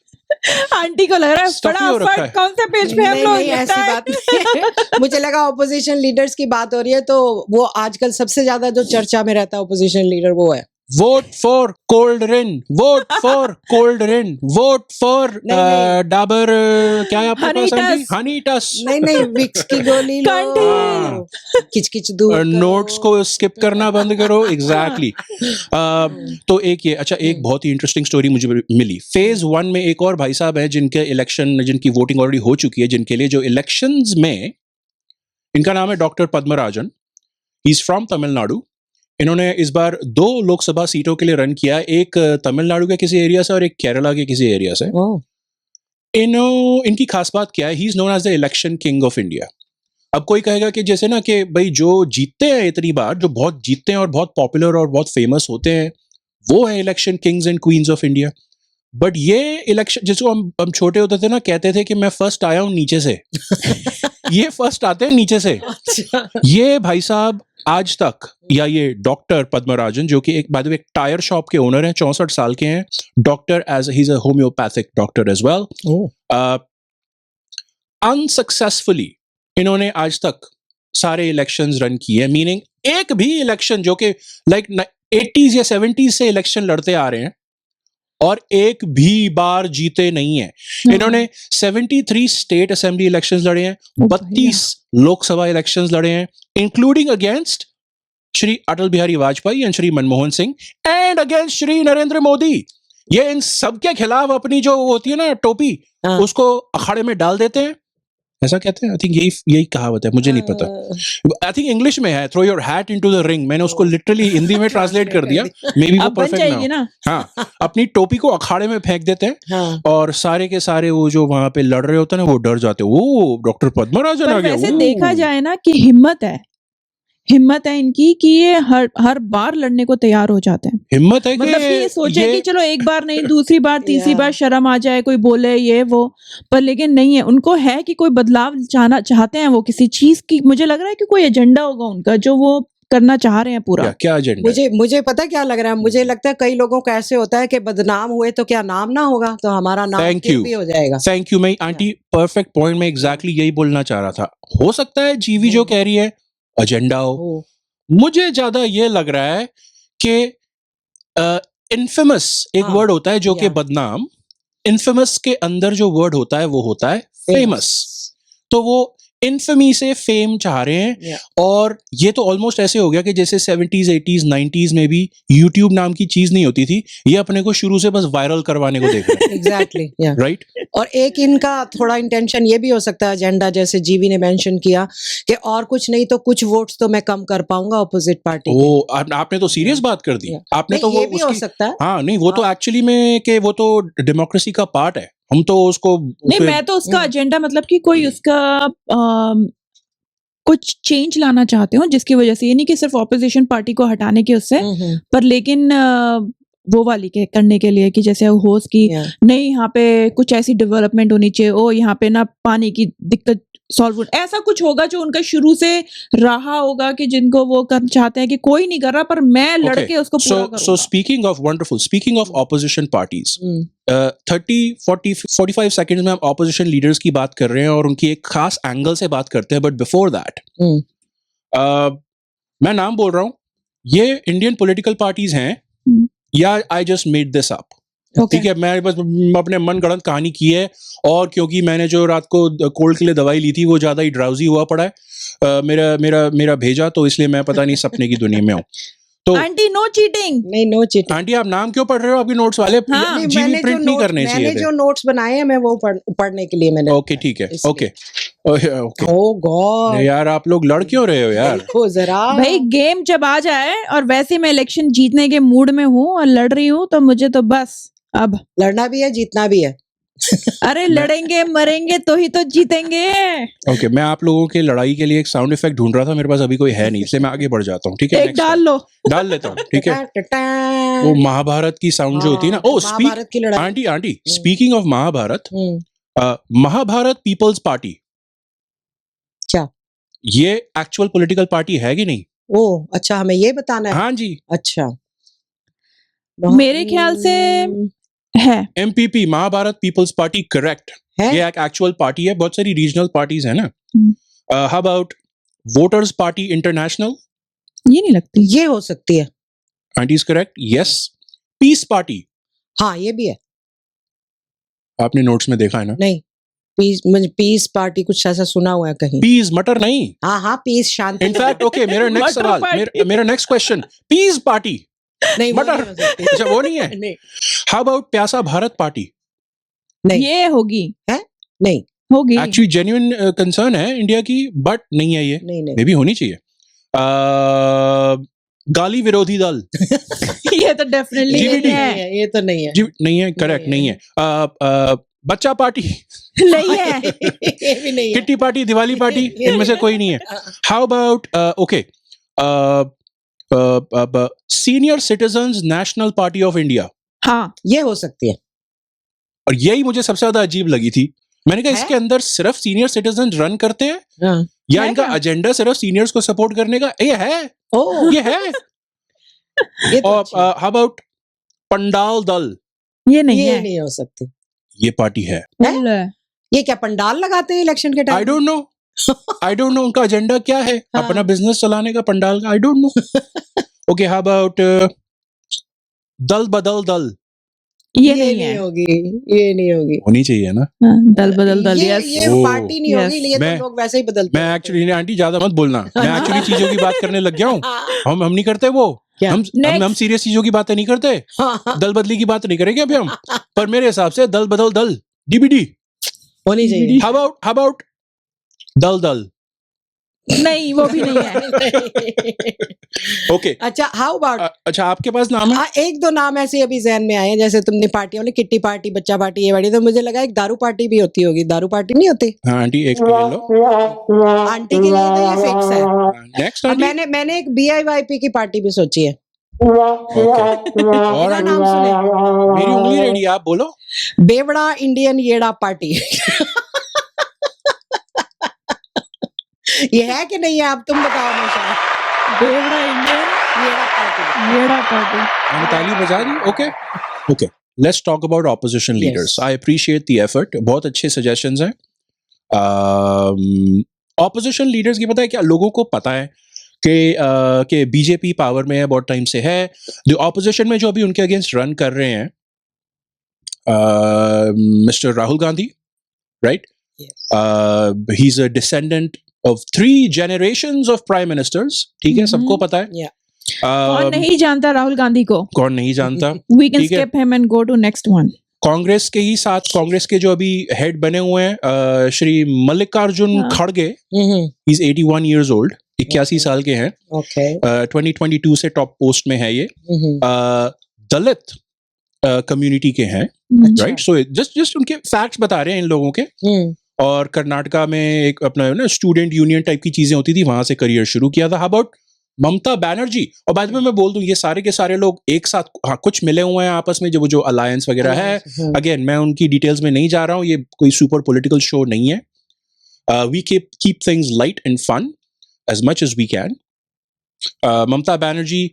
आंटी को लग रहा है फटाफट कौन से पेज पे हम लोग। नहीं ऐसी बात नहीं है। मुझे लगा ऑपोजिशन लीडर्स की बात हो रही है, तो वो आजकल सबसे ज्यादा जो चर्चा में रहता है ऑपोजिशन लीडर वो है vote for cold rain, vote for cold rain, vote for Dabur, क्या है आपके पास? हनी टस। नहीं विक्स की गोली लो, किच दूर नोट्स को स्किप करना बंद करो। एग्जैक्टली। तो एक ये अच्छा, एक बहुत ही इंटरेस्टिंग स्टोरी मुझे मिली। फेज 1 में एक और भाई साहब है जिनके इलेक्शन, जिनकी वोटिंग ऑलरेडी हो चुकी है, जिनके लिए जो इलेक्शंस में, इनका नाम है doctor Padmarajan. He is from Tamil Nadu. इन्होंने इस बार 2 लोकसभा सीटों के लिए रन किया, एक तमिलनाडु के किसी एरिया से और एक केरला के किसी एरिया से। इनकी खास बात क्या है, he is known as the election king of India. अब कोई कहेगा कि जैसे ना कि भाई जो जीतते हैं इतनी बार, जो बहुत जीतते हैं और बहुत पॉपुलर और बहुत फेमस होते हैं, वो है election Kings and queen's of India. But ये इलेक्शन, जिसको हम छोटे होते थे ना, कहते थे कि मैं फर्स्ट आया हूं नीचे से। ये फर्स्ट आते हैं नीचे से। ये भाई साहब आज तक, या ये डॉक्टर पद्मराजन जो कि एक बाय द वे एक टायर शॉप के ओनर हैं, 64 साल के हैं, doctor as he is a homeopathic doctor as well. Unsuccessfully इन्होंने आज तक सारे इलेक्शंस रन किए हैं, मीनिंग एक भी इलेक्शन जो कि लाइक 80s या 70s से इलेक्शन लड़ते आ रहे हैं और एक भी बार जीते नहीं है। इन्होंने 73 स्टेट असेंबली इलेक्शंस लड़े हैं, 32 लोकसभा इलेक्शंस लड़े हैं, including against Shri Atal Bihari Vajpayee and Shri Manmohan Singh and against Shri Narendra Modi. ये इन सब के खिलाफ अपनी जो होती है ना टोपी, उसको अखाड़े में डाल देते हैं, ऐसा कहते हैं। आई थिंक यही कहावत है, मुझे नहीं पता। आई थिंक इंग्लिश में है throw your hat into the ring. मैंने उसको लिटरली हिंदी में ट्रांसलेट कर दिया, मे बी वो परफेक्ट ना। हाँ, अपनी टोपी को अखाड़े में फेंक देते हैं और सारे के सारे वो जो वहां पे लड़ रहे होते हैं ना, वो डर जाते हैं। वो डॉक्टर पद्मराजन आ गया। वैसे देखा जाए ना कि हिम्मत है इनकी कि ये हर बार लड़ने को तैयार हो जाते हैं। हिम्मत है मतलब कि ये सोचे कि चलो एक बार नहीं, दूसरी बार, तीसरी बार शर्म आ जाए, कोई बोले ये वो, पर लेकिन नहीं है। उनको है कि कोई बदलाव चाहते हैं वो किसी चीज की। मुझे लग रहा है कि कोई एजेंडा होगा उनका जो वो करना चाह रहे हैं पूरा। क्या एजेंडा? मुझे पता क्या लग रहा है, मुझे लगता है कई लोगों को ऐसे होता है कि बदनाम हुए तो क्या नाम ना होगा, तो हमारा नाम भी हो जाएगा। Thank you. मैं आंटी परफेक्ट पॉइंट में एग्जैक्टली यही बोलना चाह रहा था। हो सकता है जीवी जो कह रही है एजेंडा हो, मुझे ज्यादा ये लग रहा है कि इन्फेमस एक वर्ड होता है जो कि बदनाम। इन्फेमस के अंदर जो वर्ड होता है वो होता है फेमस। तो वो इन्फेमी से फेम चाह रहे हैं। Yeah. और ये तो ऑलमोस्ट ऐसे हो गया कि जैसे 70s 80s 90s में भी YouTube नाम की चीज नहीं होती थी, ये अपने को शुरू से बस वायरल करवाने को देख रहे हैं। एग्जैक्टली, या राइट। और एक इनका थोड़ा इंटेंशन ये भी हो सकता है, एजेंडा, जैसे जीवी ने मेंशन किया कि और कुछ नहीं तो कुछ वोट्स तो मैं कम कर पाऊंगा ऑपोजिट पार्टी के। वो आपने तो सीरियस बात कर दी। आपने नहीं, तो वो ये भी हो उसकी सकता है। हाँ नहीं, वो तो एक्चुअली में कि वो तो डेमोक्रेसी का पार्ट है, हम तो उसको नहीं, मैं तो उसका एजेंडा मतलब कि कोई उसका कुछ चेंज लाना चाहते हो, जिसकी वजह से ये नहीं कि सिर्फ ऑपोजिशन पार्टी को हटाने के उससे, पर लेकिन वो वाली के करने के लिए कि जैसे होस्ट की Yeah. नहीं, यहाँ पे कुछ ऐसी डेवलपमेंट होनी चाहिए, ओ यहाँ पे ना पानी की दिक्कत सॉल्व, ऐसा कुछ होगा जो उनका शुरू से रहा होगा कि जिनको वो कर चाहते हैं कि कोई नहीं कर रहा पर मैं लड़के उसको पूरा करूंगा। So speaking of wonderful, speaking of opposition parties, 30-40-45 seconds में हम ऑपोजिशन लीडर्स की बात कर रहे हैं और उनकी एक खास एंगल से बात करते हैं, बट बिफोर दैट मैं नाम बोल रहा हूँ, ये इंडियन पॉलिटिकल पार्टीज हैं या I just made this up? ठीक है, मैं बस अपने मन गढ़ंत कहानी की है, और क्योंकि मैंने जो रात को कोल्ड के लिए दवाई ली थी वो ज्यादा ही ड्राउजी हुआ पड़ा है, मेरा भेजा, तो इसलिए मैं पता नहीं सपने की दुनिया में हूँ। तो आंटी नो चीटिंग। नहीं, नो चीटिंग। आंटी आप नाम क्यों पढ़ रहे हो? आपके नोट्स वाले हाँ, जीवी प्रिंट नहीं करने चाहिए मैंने थे। जो नोट्स बनाए हैं मैं वो पढ़ने के लिए मैंने। ओके ठीक है, इसलिए। Okay okay. ओह गॉड यार आप लोग लड़ क्यों रहे हो यार? देखो जरा भाई गेम जब आ जाए, और वैसे मैं इलेक्शन जीतने के मूड में हूँ और लड़ रही हूँ, तो मुझे तो बस अब लड़ना भी है, जीतना भी है। अरे लड़ेंगे मरेंगे तो ही तो जीतेंगे। ओके, मैं आप लोगों के लड़ाई के लिए एक साउंड इफेक्ट ढूंढ रहा था, मेरे पास अभी कोई है नहीं, इसलिए मैं आगे बढ़ जाता हूँ। ठीक है, एक डाल लो। डाल लेता हूँ। ठीक है, वो महाभारत की साउंड जो होती है ना, ओ महाभारत की लड़ाई। Aunty speaking of Mahabharat, Mahabharat peoples party क्या ये एक्चुअल पॉलिटिकल पार्टी है कि नहीं? ओह अच्छा, हमें ये बताना है। हाँ जी। अच्छा, मेरे ख्याल से है। MPP, Mahabharat peoples party, correct है? ये एक एक्चुअल पार्टी है। बहुत सारी रीजनल पार्टीज है ना। How about voters party international? ये नहीं लगती। ये हो सकती है। Aunty is correct, yes. Peace party, हाँ ये भी है। आपने नोट्स में देखा है ना? नहीं, पीस, मुझे पीस पार्टी कुछ ऐसा सुना हुआ है कहीं। पीस मटर नहीं। हाँ हाँ, पीस शांति। इनफैक्ट ओके, मेरा नेक्स्ट मटर सवाल, पार्टी। मेरा नेक्स्ट क्वेश्चन, पीस पार्टी नहीं, वो मटर। नहीं हो सकती। अच्छा वो नहीं है। नहीं हाउ अबाउट प्यासा भारत पार्टी? नहीं ये होगी, है, नहीं होगी। एक्चुअली जेन्युइन कंसर्न है इंडिया की, बट नहीं है ये, नहीं नहीं मे बी होनी चाहिए। गाली विरोधी दल ये तो डेफिनेटली ये GVD नहीं नहीं है। है, ये तो नहीं है। जी नहीं है, करेक्ट नहीं नहीं है। बच्चा पार्टी, नहीं है। ये भी नहीं है। किट्टी पार्टी, दिवाली पार्टी, इनमें से कोई नहीं है। How about okay, senior citizens national party of India? हाँ, ये हो सकती है। और यही मुझे सबसे ज्यादा अजीब लगी थी। मैंने कहा है? इसके अंदर सिर्फ सीनियर सिटीजन रन करते हैं हाँ। या है इनका क्या? एजेंडा सिर्फ सीनियर्स को सपोर्ट करने का? ये है, ओह, ये है। ये तो और अच्छी है। हाउ अबाउट पंडाल दल? ये नहीं ये है। नहीं हो सकती। ये पार्टी है। फुल है। ये क्या पंडाल लगाते हैं इलेक्शन के I time? Don't know, I don't know उनका एजेंडा क्या है, हाँ। अपना बिजनेस चलाने का, पंडाल का, I don't know. Okay, how about दल बदल दल? ये नहीं है। होगी, ये नहीं होगी। होनी चाहिए ना। हाँ, दल बदल दल, ये यस। ओह, पार्टी नहीं yes. होगी, ये तो मैं- लोग वैसे ही बदलते मैं हैं। एक्चुअली आंटी ज्यादा मत बोलना, मैं एक्चुअली चीजों की बात करने लग गया हूँ। हाँ, हम नहीं करते वो, क्या? हम सीरियस चीजों की बातें नहीं करते। हाँ, दल बदली की बात नहीं करेंगे अभी हम, पर मेरे हिसाब से दल बदल दल, डीबीडी। होनी चाहिए। हाउ अबाउट दल दल? नहीं, वो भी नहीं है। ओके, अच्छा, हाउ अबाउट, अच्छा आपके पास नाम है? हाँ एक दो नाम ऐसे अभी जहन में आए हैं, जैसे तुमने पार्टियों ने किट्टी पार्टी, बच्चा पार्टी, ये वाली, तो मुझे लगा एक दारू पार्टी भी होती होगी। दारू पार्टी नहीं होती? हाँ आंटी, एक ले लो। आंटी के लिए तो ये फिक्स है। नेक्स्ट और आंटी। मैंने एक BIYP की पार्टी भी सोची है। ओके, और मेरा नाम सुने, मेरी उंगली रेडी, आप बोलो। बेवड़ा इंडियन येड़ा पार्टी। ये है कि नहीं है, आप तुम बताओ मुझे। बेवड़ा इंडियन येड़ा पार्टी। येड़ा पार्टी। मैंने ताली बजा दी। Okay okay, let's talk about opposition Yes. Leaders. I appreciate the effort, बहुत अच्छे सजेशंस हैं। ऑपोजिशन लीडर्स की पता है क्या, लोगों को पता है कि बीजेपी पावर में है, बहुत टाइम से है। जो ऑपोजिशन में जो अभी उनके अगेंस्ट रन कर रहे हैं, Mr. Rahul Gandhi, right? Yes. He's a descendant of 3 generations of prime ministers. ठीक है, सबको पता है. Yeah. कौन नहीं जानता राहुल गांधी को? कौन नहीं जानता? We can ठीक है. skip him and go to next one. Congress के ही साथ, कांग्रेस के जो अभी हेड बने हुए हैं श्री मल्लिकार्जुन हाँ. खड़गे, Mm-hmm. He is 81 years old, 81 साल के हैं. Okay. 2022 से टॉप पोस्ट में है ये. Mm-hmm. दलित कम्युनिटी के हैं, अच्छा. राइट? सो जस्ट उनके फैक्ट्स बता रहे हैं इन लोगों के. Mm. और कर्नाटका में एक अपना ना स्टूडेंट यूनियन टाइप की चीजें होती थी, वहां से करियर शुरू किया था. How about Mamata Banerjee? और बाद में मैं बोल दूं, ये सारे के सारे लोग एक साथ, हाँ, कुछ मिले हुए हैं आपस में, जो अलायंस वगैरह है. अगेन मैं उनकी डिटेल्स में नहीं जा रहा हूँ, ये कोई सुपर पॉलिटिकल शो नहीं है. We keep things light and fun as much as we can. Mamata Banerjee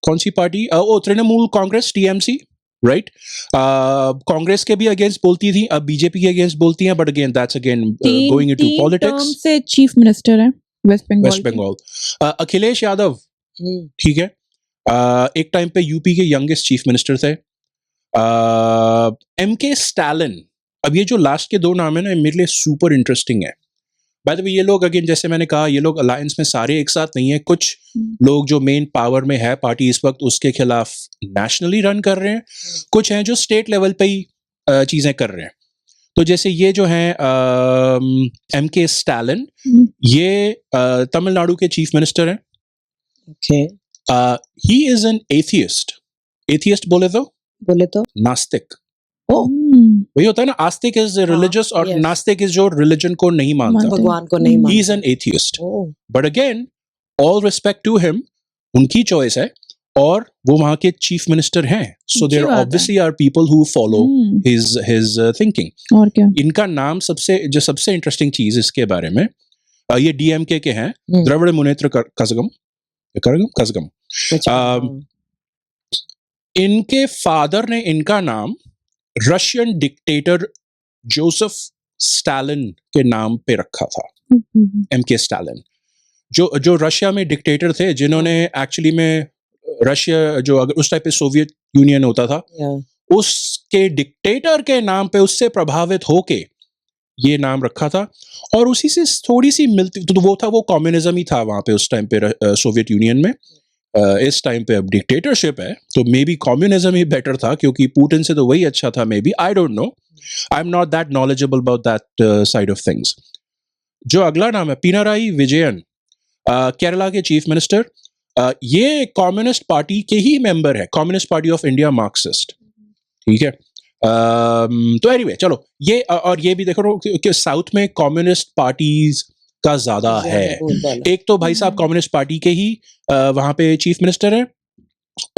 कौन सी पार्टी? Trinamool Congress, TMC, right? कांग्रेस के भी अगेंस्ट बोलती थी, अब बीजेपी के अगेंस्ट बोलती हैं, but again that's again going into politics. से चीफ मिनिस्टर है वेस्ट बंगाल. अखिलेश यादव, ठीक है, एक टाइम पे यूपी के यंगेस्ट चीफ मिनिस्टर थे. एमके स्टालिन. अब ये जो लास्ट के 2 नाम है ना, मेरे लिए सुपर इंटरेस्टिंग है. बाय द वे, ये लोग अगेन जैसे मैंने कहा, ये लोग अलायंस में सारे एक साथ नहीं है. कुछ लोग जो मेन पावर में है पार्टी इस वक्त, उसके खिलाफ नेशनली रन कर रहे हैं. कुछ हैं जो स्टेट लेवल पे ही चीजें कर रहे हैं. तो जैसे ये जो हैं एमके स्टालिन, ये तमिलनाडु के चीफ मिनिस्टर हैं. Okay. He is an atheist. Atheist बोले तो नास्तिक. वही होता है ना, आस्तिक इज रिलीजियस और yes. नास्तिक इज जो रिलीजन को नहीं मानता. भगवान को नहीं ही मानता. Is an atheist. Oh. But again all respect to him, उनकी चॉइस है, और वो वहां के चीफ मिनिस्टर हैं. सो देयर अच्छी बात है. Obviously are people who follow his thinking. और क्या? इनका नाम सबसे इंटरेस्टिंग चीज इसके बारे में, ये डीएमके के हैं, हम्म. द्रविड़ मुनेत्र कज़गम. अच्छा. इनके फादर ने इनका नाम रशियन डिक्टेटर जोसेफ स्टालिन के नाम पे रखा था. एमके स्टालिन जो रशिया में डिक्टेटर थे, जिन्होंने एक्चुअली में रशिया जो अगर उस टाइप पे सोवियत यूनियन होता था, Yeah. उसके डिक्टेटर के नाम पे उससे प्रभावित होके ये नाम रखा था. और उसी से थोड़ी सी मिलती, तो वो था, वो कम्युनिज्म ही था वहां पे उस टाइम पे सोवियत यूनियन में. इस टाइम पे अब डिक्टेटरशिप है, तो may be communism he better था, क्योंकि पुतिन से तो वही अच्छा था. मे be, I don't know, I am not that knowledgeable about that side of things. जो अगला नाम है पिनाराई विजयन, केरला के चीफ मिनिस्टर. ये कम्युनिस्ट पार्टी के ही मेंबर है, communist party of India, Marxist. ठीक है. तो एनीवे, चलो, ये और ये भी देखो कि साउथ में कम्युनिस्ट पार्टीज का ज्यादा है. एक तो भाई साहब कम्युनिस्ट पार्टी के ही वहां पे चीफ मिनिस्टर हैं,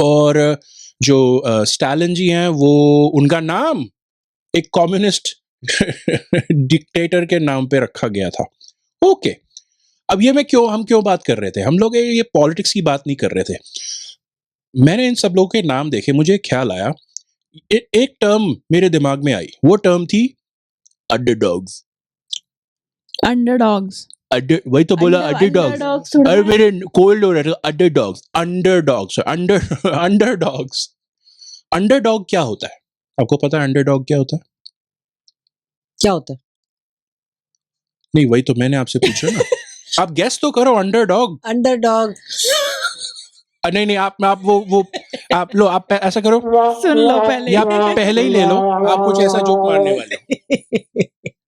और जो स्टालिन जी हैं, वो उनका नाम एक कम्युनिस्ट डिक्टेटर के नाम पे रखा गया था. ओके. अब ये हम क्यों बात कर रहे थे? हम लोग ये पॉलिटिक्स की बात नहीं कर रहे थे. मैंने इन सब लोगों के नाम देखे, मुझे ख्याल आया, एक टर्म मेरे दिमाग में आई. वो टर्म थी अंडरडॉग्स. अंडरडॉग्स. वही तो बोला, अंडरडॉग्स. अरे मेरे कोल्ड हो रहा था. अंडरडॉग्स. अंडरडॉग क्या होता है? आपको पता है अंडरडॉग क्या होता है? क्या होता है? नहीं, वही तो मैंने आपसे पूछा ना. आप गेस तो करो. अंडरडॉग. नहीं, आप वो आप लो, आप ऐसा करो, सुन लो पहले. आप पहले ही ले लो. आप कुछ ऐसा जोक मारने वाले हो.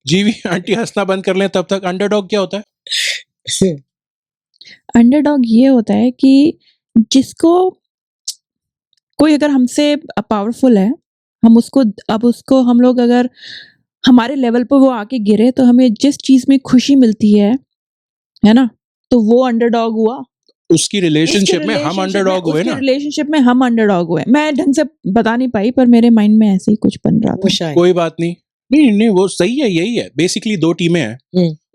जीवी आंटी हंसना बंद कर लें तब तक. अंडरडॉग क्या होता है? अंडरडॉग ये होता है कि जिसको कोई अगर हमसे पावरफुल है, उसको हम लोग अगर हमारे लेवल पर वो आके गिरे, तो हमें जिस चीज में खुशी मिलती है ना, तो वो अंडरडॉग हुआ. उसकी रिलेशनशिप में हम अंडरडॉग हुए ना. रिलेशनशिप में हम अंडरडॉग हुए. मैं ढंग से बता नहीं पाई, पर मेरे माइंड में ऐसे ही कुछ बन रहा था. कोई बात नहीं. नहीं, वो सही है. यही है बेसिकली. 2 टीमें हैं,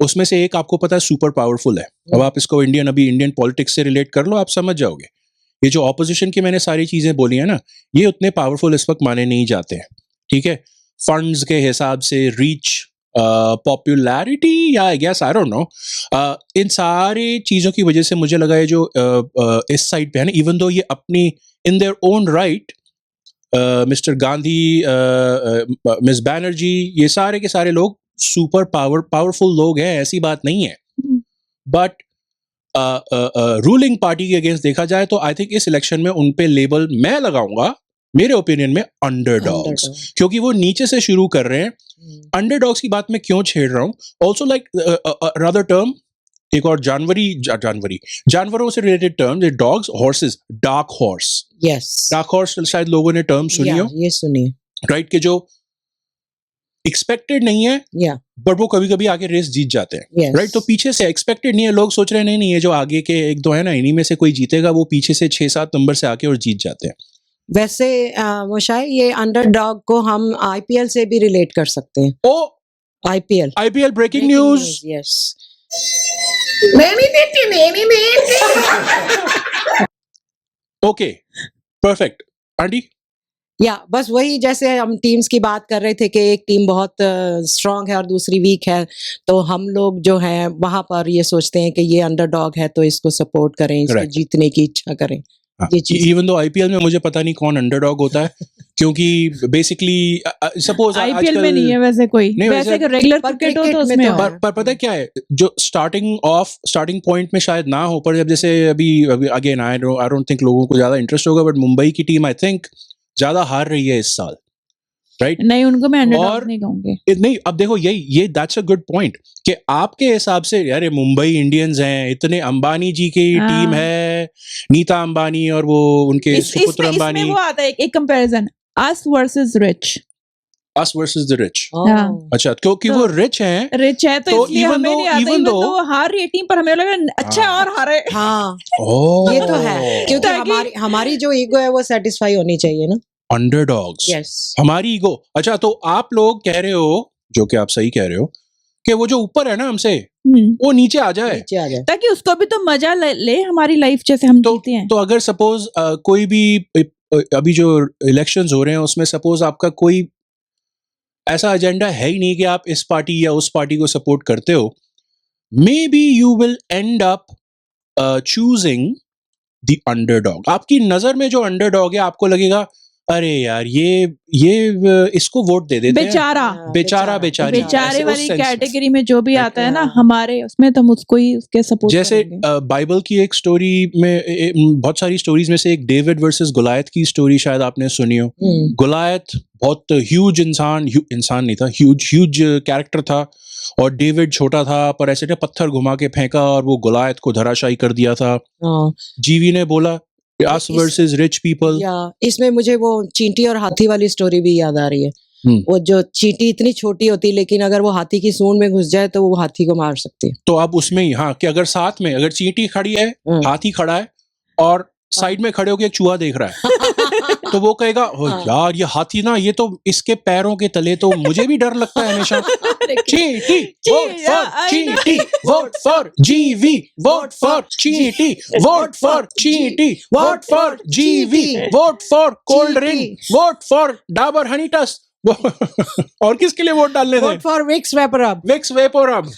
उसमें से एक आपको पता है सुपर पावरफुल है. अब आप इसको इंडियन पॉलिटिक्स से रिलेट कर लो, आप समझ जाओगे. ये जो ऑपोजिशन की मैंने सारी चीजें बोली है ना, ये उतने पावरफुल इस वक्त माने नहीं जाते हैं. ठीक है. फंड्स के हिसाब से, रीच, पॉपुलैरिटी, या I guess, I don't know, इन सारी चीजों की वजह से मुझे लगा ये जो इस साइड पे है ना, इवन दो ये अपनी in their own right mister Gandhi, miss Banerjee, ये सारे के सारे लोग सुपर पावरफुल लोग हैं, ऐसी बात नहीं है। बट रूलिंग पार्टी के अगेंस्ट देखा जाए तो आई थिंक इस इलेक्शन में उन पे लेबल मैं लगाऊंगा मेरे ओपिनियन में अंडरडॉग्स, क्योंकि वो नीचे से शुरू कर रहे हैं। अंडरडॉग्स की बात मैं क्यों छेड़ रहा हूँ, ऑल्सो लाइक अनदर टर्म, एक और जानवरों से related term, dogs, horses, dark horse. Yes, dark horse शायद लोगों ने टर्म सुनी हो, ये सुनी, राइट, के जो एक्सपेक्टेड नहीं है बट वो कभी कभी आगे रेस जीत जाते हैं, राइट। तो पीछे से एक्सपेक्टेड नहीं है, लोग सोच रहे हैं नहीं ये जो आगे के एक दो है ना, इन्हीं में से कोई जीतेगा, वो पीछे से 6-7 नंबर से आके और जीत जाते हैं। वैसे मोशाय, ये अंडरडॉग को हम आईपीएल से भी रिलेट कर सकते हैं। Oh IPL breaking news, yes. Okay, perfect aunty. या बस वही, जैसे हम टीम्स की बात कर रहे थे कि एक टीम बहुत स्ट्रांग है और दूसरी वीक है, तो हम लोग जो है वहां पर ये सोचते हैं कि ये अंडरडॉग है तो इसको सपोर्ट करें, इसको जीतने की इच्छा करें। इवन दो आईपीएल में मुझे पता नहीं कौन अंडरडॉग होता है, क्योंकि बेसिकली सपोज आईपीएल में नहीं है वैसे कोई, वैसे रेगुलर क्रिकेट हो तो उसमें हो। पर पता है क्या है, जो स्टार्टिंग पॉइंट में शायद ना हो, पर जब जैसे अभी अगेन आई डोंट थिंक लोगों को ज्यादा इंटरेस्ट होगा, बट मुंबई की टीम आई थिंक ज्यादा हार रही है इस साल, राइट? नहीं, उनको मैं अंडरडॉग नहीं कहूंगी। नहीं, अब देखो ये दैट्स अ गुड पॉइंट कि आपके हिसाब से यार ये मुंबई इंडियंस हैं, इतने अंबानी जी की टीम है, नीता अंबानी और वो उनके सुपुत्र अंबानी। इसमें वो आता है एक comparison, us versus rich, us versus the rich। अच्छा, क्योंकि वो रिच है तो इसलिए हमें नहीं आता, इवन तो हार रही टीम पर हमें लगा अच्छा और हारे। हाँ, ये तो है, क्योंकि हमारी जो ईगो है वो सेटिस्फाई होनी चाहिए ना। अंडरडॉग्स, यस, हमारी ईगो। अच्छा, तो आप लोग कह रहे हो, जो कि आप सही कह रहे हो, कि वो जो ऊपर है ना हमसे, वो नीचे आ जाए, ताकि उसको भी तो मजा ले हमारी लाइफ जैसे हम जीते हैं। तो अगर सपोज कोई भी अभी जो इलेक्शंस हो रहे हैं उसमें सपोज आपका कोई ऐसा एजेंडा है ही नहीं कि आप इस पार्टी या उस पार्टी को सपोर्ट करते हो, may be you will and up choosing the underdog. आपकी नजर में जो अंडरडॉग है, आपको लगेगा अरे यार ये इसको वोट दे देते हैं, बेचारे वाली कैटेगरी में जो भी आता है ना हमारे, उसमें तो हम उसको ही उसके सपोर्ट जैसे बाइबल की एक स्टोरी में, बहुत सारी स्टोरीज में से एक डेविड वर्सेस गोलायत की स्टोरी शायद आपने सुनी हो। गोलायत बहुत ह्यूज इंसान नहीं था, ह्यूज कैरेक्टर था, और डेविड छोटा था, पर ऐसे पत्थर घुमा के फेंका और वो गोलायत को धराशायी कर दिया था। जीवी ने बोला us versus rich people। या इसमें मुझे वो चींटी और हाथी वाली स्टोरी भी याद आ रही है। वो जो चींटी इतनी छोटी होती, लेकिन अगर वो हाथी की सूंड में घुस जाए तो वो हाथी को मार सकती है। तो अब उसमें ही हाँ, कि अगर साथ में अगर चींटी खड़ी है, हाथी खड़ा है और साइड में खड़े होकर एक चूहा देख रहा है तो वो कहेगा यार ये हाथी ना, ये तो इसके पैरों के तले तो मुझे भी डर लगता है हमेशा। चींटी, वोट फॉर चींटी, वोट फॉर जीवी, वोट फॉर चींटी, वोट फॉर चींटी, वोट फॉर जीवी, vote for cold drink, vote for Dabur honey टस। और किसके लिए वोट डालने थे? Vote for Vicks VapoRub. Vicks VapoRub.